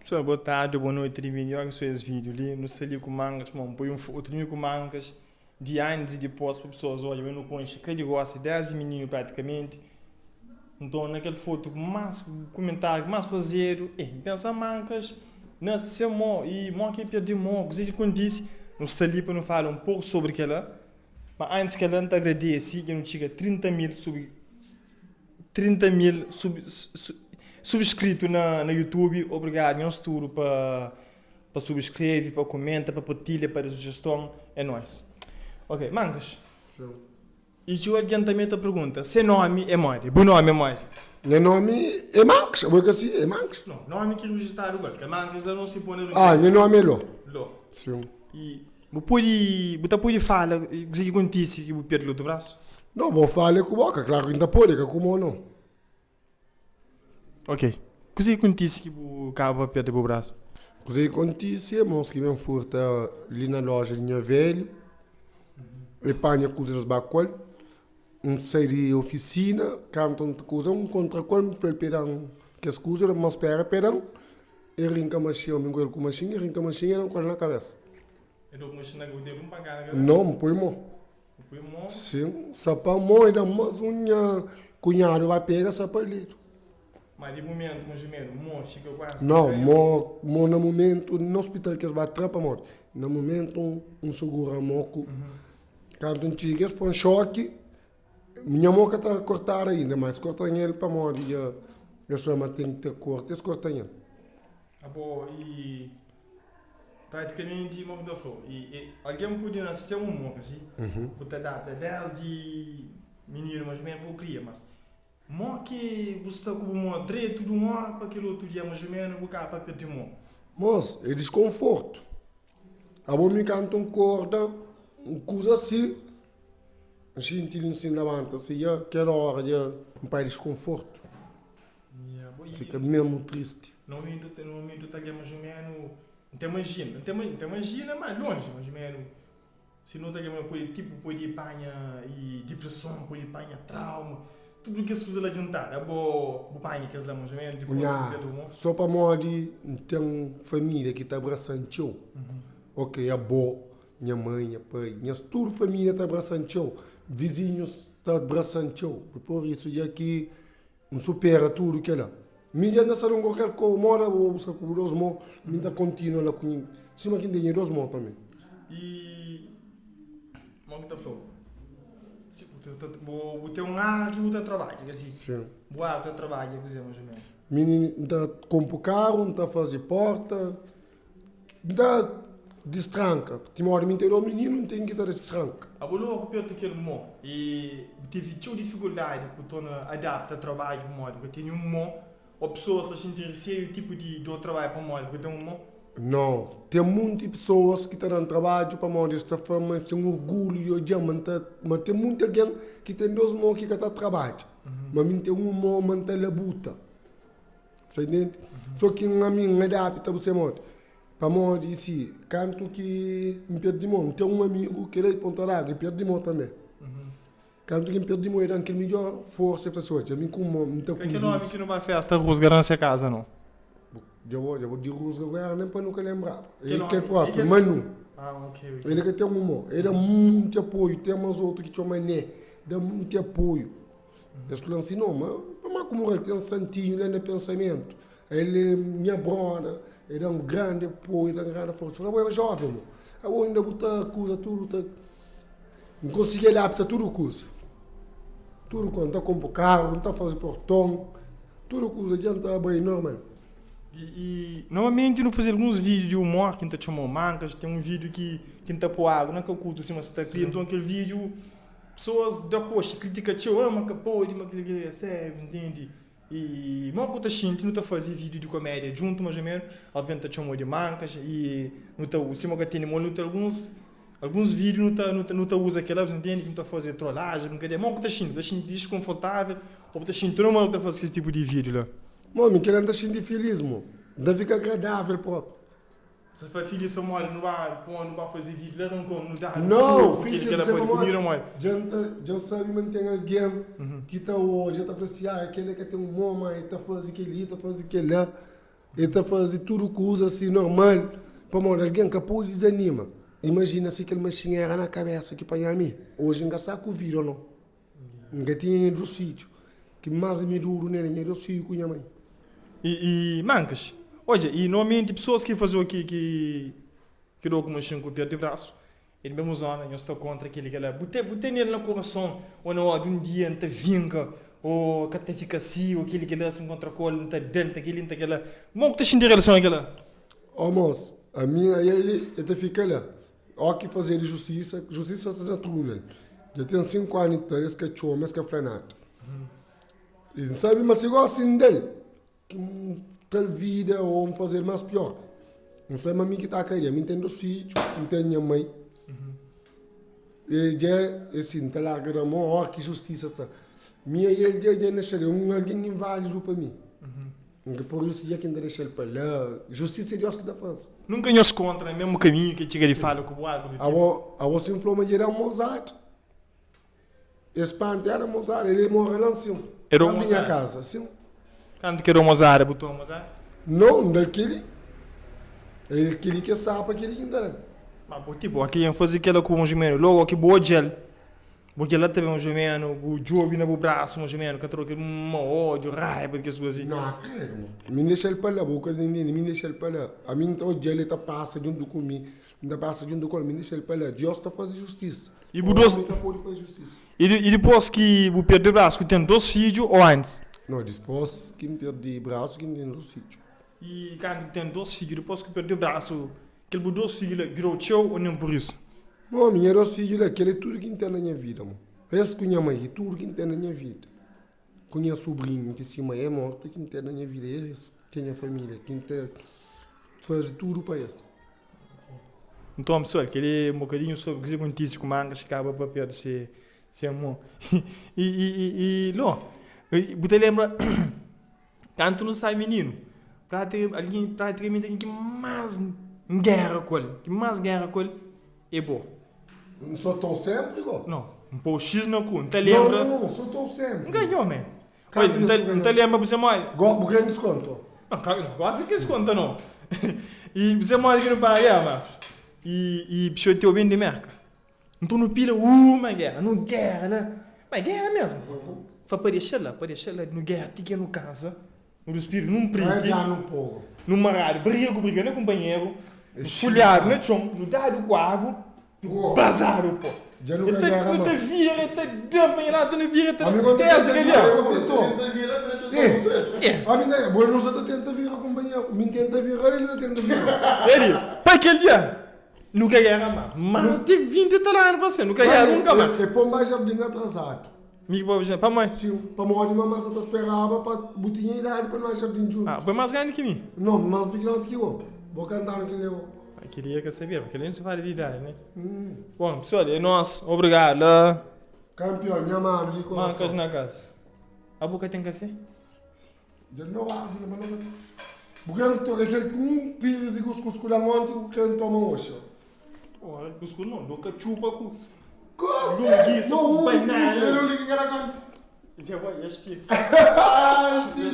Pessoal, boa tarde, boa noite, bem-vindo a esse vídeo ali. Não sei ali com mangas, mano. Põe outro com mangas de antes e depois para pessoas. Olha, eu não conheço que de gosta, 10 meninos praticamente. Então, naquela foto, mais comentário, mais fazer. Pensa mangas, não sei mo e mo que perdi mo. Gostaria de quando disse, não sei ali para não falar um pouco sobre aquela. Mas antes que ela não te agradece, que não chega 30 mil subscrito na YouTube. Obrigado, não estudo para subscrever, para comentar, para partilhar, para sugestão. É nóis. Ok, mangas. Sim. E se eu adiantamento a pergunta, se nome é Mori? Bom nome é Mori? Meu nome é Max, eu assim, é Max. Não, nome que registrado agora, porque mangas não se põe no... Ah, meu nome é Ló. Ló. Sim. E você pode falar, você que acontece que você perde o braço? Não, vou falar com boca, claro que ainda pode, que como não. Ok. O que acontece que você acaba de perder o braço? O que acontece é que vem furta ali na loja de velho, e panha coisas bacol, sai de oficina, canta uma coisa, contra qual foi perão, que as coisas, mas perão, e rinca machine, me engano com machine, e rinca machine, não cola na cabeça. E do machine que você não pagar, não, me põe mo. Sim, sapa mo, e da mas cunhado vai pegar sapa ali. Mas de momento, mas primeiro, mo fica quase... Não, mo no momento, no hospital que eles batem para morte, no momento, segura moco, quando um chique, eles põem choque, minha moca está cortada ainda, mas cortam ele para morte, e a sua mãe tem que ter corte, eles cortam ele. Ah, bom, e... praticamente, mo da flor, e alguém podia nascer moca, assim, porque dá 10 de menino, mas mesmo eu cria, mas... Mo que você está com o direito do mo para aquele outro dia, mas menos o cara para perder mo. Mas é desconforto. A bom me canta corda, coisa assim, a gente não se levanta, assim, aquela hora um pai desconforto. Fica mesmo triste. No momento está aqui mais ou menos, não imagina mais longe, mais ou menos. Se não está aqui, tipo, pode apanhar e depressão, pode apanhar trauma. Tudo que as coisas lá juntar, é bom pai que as lá mais ou menos depois só para morrer tem família que está abraçando teu. Ok, a avó, minha mãe, minha pai, minha toda família está abraçando teu. Vizinhos está abraçando teu. Por isso já que não supera tudo que é lá. Minha não sabe qualquer coisa, mora ou busca com os mãos, ainda continua lá com cima que tem os mãos também. E como que está falando? O teu que você trabalha, assim. Sim. Boa, o teu trabalho, por exemplo, mais ou menos. Menino está compra carro, está fazer porta, está destranca. Tem uma hora inteira o menino não tem que estar destranca. A boa que perto aquele mo e tive dificuldade quando adapta trabalho para mo, porque tem mo, ou pessoas se interessam o tipo de trabalho para mo, porque tem mo. Não, tem muitas pessoas que estão no trabalho para morrer desta forma, mas tem um orgulho de mas tem muita gente que tem dois mãos que está trabalho, mas tem um mão que está buta. Você entende? Só que a minha adapta você morre. Para morrer assim, canto que me perde mão, tem um amigo que ele ponta água e perde mão também. Canto que me perde mão é aquele melhor força e pessoa, a mim com mão, então com que nome que não vai festa rusga-se a casa não. Já vou de Rusga agora, nem para nunca lembrar. Ele que é próprio, Manu. Ok. Ele que tem um humor. Ele dá muito apoio. Tem mais outro que chama Né. Dá muito apoio. Eles falam assim, não, mas como ele tem um santinho, ele é no pensamento. Ele me abrona. Ele dá um grande apoio, dá uma grande força. Eu falei, jovem, meu. Eu ainda botar coisa, tudo. Não consegui adaptar tudo coisa. Tudo quando está com o carro, não está fazendo portão. Tudo coisa, adianta bem normal. E normalmente não fazer alguns vídeos de humor que a gente chamou mancas, tem um vídeo que a gente pôr água, não é que eu curto assim, mas está aqui, então aquele vídeo, pessoas da coxa, critica te ama, que pode, mas que recebe, entende? E mal que a gente não está fazendo vídeo de comédia junto, mais ou menos, a gente chamou de mancas, e não está, o cima que tem alguns vídeos não tá usa aquela, entende? Que não está fazendo trollagem, brincadeira, mal que a gente desconfortável, ou a gente não está fazendo esse tipo de vídeo lá. Mami, querendo estar de feliz, mo. Deve ficar agradável, próprio. Você foi feliz para morrer, não vai fazer vídeo, não dá. Não, feliz para morrer. Já sabe, mas tem alguém que está hoje, está falando assim, aquele que tem um mama, está fazendo aquele, está fazendo aquele lá. Ele está a fazer tudo o que usa assim normal. Para morrer alguém que pô desanima. Imagina se aquele machinho era na cabeça que para mim. Hoje ainda sabe que o vira ou não. Ainda tinha do sítio. Que mais me duro nem do sítio com a mãe. E mancas. Olha, e normalmente pessoas que fazem que dão com o machinho com o pé de braço. Ele mesmo zona, eu estou contra aquele que ela botei nele no coração, ou não, de um dia não te vinga, ou que te fica assim, ou aquele que ele se encontra com ele, não te dente, aquele, não te aquela. Como que te sente em relação àquela? Ó, moço, a minha, ele fica lá. Ó, que fazer justiça se já tudo. Já tem 5 anos, então, esse cachorro, mas que é frenado. E sabe, mas se gosta assim dele, que tal vida, ou fazer mais pior. Não sei, mas a mim que está a cair, eu entendo os filhos, entendo a minha mãe. E já, assim, está lá, que ó, que justiça está. Minha, ele já nasceu, alguém inválido para mim. Por isso, já que ainda deixa ele para lá, justiça é Deus que dá faz. Nunca nos contra, é mesmo caminho que chega e fala com o água. A você falou, mas era Mozart. Esse pai era Mozart, ele morreu lá em cima. Era na minha Mozart? casa, sim. Quando que era o Mozart, botou o Mozart? Não, daquele. É aquele que sabe, aquele que ainda. Mas, tipo, aqui eu fazia aquela com o gemeno, logo aqui boa gel. Porque lá também um gemeno, o jogo no braço, um gemeno, que troca um ódio, raiva, que isso assim. Não, cara, me deixa ele para lá, boca de ninguém, me deixa ele para lá. A mim, o gel está passa junto comigo, ainda passa junto com ele, me deixa ele para lá. Deus está fazendo justiça. E depois que o perdeu o braço, que tem 2 filhos ou antes? Não, depois que me perdi o braço, que me tem 2 filhos. E quando tem 2 filhos, depois que perdeu o braço, aquele 2 filhos virou teu ou não por isso? Bom, minha 2 filhos, aquele é tudo que tem na minha vida, mano. Esse com a minha mãe, tudo que tem na minha vida. Com a minha sobrinha, que se mãe é morta, que tem na minha vida, esse tem a família, que tem faz tudo para esse. Então, pessoal, aquele um bocadinho sobre o que acontece com mangas, que acaba para perder se amor. Não, você lembra, quando não sai menino, praticamente tem que mais guerra com ele, é bom. Não sou tão sempre, igual? Não, um pouco X não cu, não te lembra? Não, sou tão sempre. Não ganhou, man. Não te lembra você mais? Porque é desconto. Não, quase que desconta não. E você mora aqui no Bahia, mas e precisa ter o bem de merca. Então não pila uma guerra, não guerra, né? Mas guerra mesmo. Foi aparecer lá, no guerra, tica no casa, no espírito, num print, num maralho, briga, né, companheiro? Folhado, né, chão, no dado com água, bazar, pô. Já não ganhava mais. Ele vira, ele dampa, lá, tu não vira, ele amigo, tesa, que é. Bom, não só tenta vir companheiro, me tenta virar, ele não tenta virar. Ele, para aquele dia, nunca ganhava mais. Mas tem 20 anos para você, nunca ganhava nunca mais. É por mais jardim atrasado. Mico para mãe. Sim, para morrer, mamãe só te esperava para botinha idade para mais jardim junto. Ah, foi mais grande que mim. Não, mais pequeno que eu. Vou cantar no que levou. Queria que eu sabia, porque ele não se fala de idade, né? Bom, pessoal, é nós, obrigado. Campeão, amado, de coração. Mancas na casa. A boca tem café? Já não há, mas não. Porque aquele pires de cuscuz que ontem, o que ele toma hoje. Porra, cuscuz não, do cachupa com... Gosta! Não, banana. Eu não liguei que era quanto. Já vai, já explico. Ah, sim,